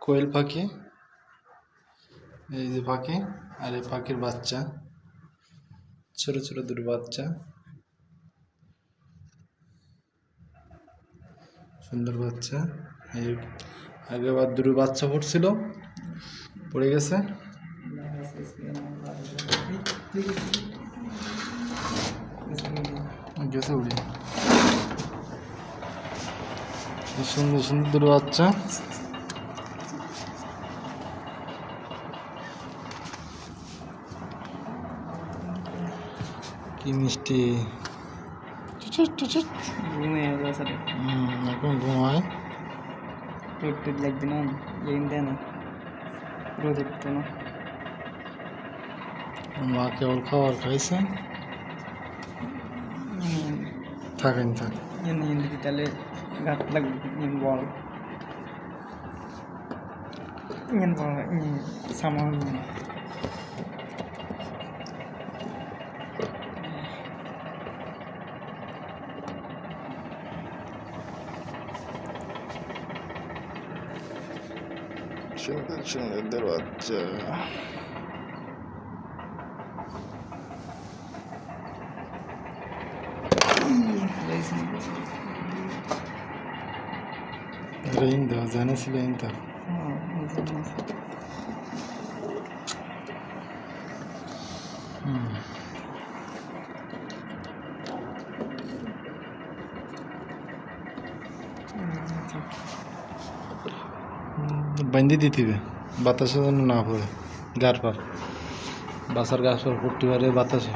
কোয়েল পাখি, এই যে পাখি, আর এই পাখির বাচ্চা, ছোট ছোট দুটো বাচ্চা, সুন্দর বাচ্চা। এই আগেবার দুটো বাচ্চা পড়ছিল, পড়ে গেছে, গেছে উড়ে। সুন্দর সুন্দর দুটো বাচ্চা, কি মিষ্টি। এখন ঘুমায়, রোদ লাগবে না, লেন দেয় না, রোদ উঠতো না। মা কেবল খাবার খাইছে, থাকেন থাক তাহলে গাছ লাগবে বল সামান সুন্দর সুন্দর বাচ্চা। রেইন দাও, জানিস রেইন দাও। বান্ধি দিতে হবে, বাতাসে যেন না পড়ে গার পার, বাসার গাছ পার পড়তে পারে বাতাসে।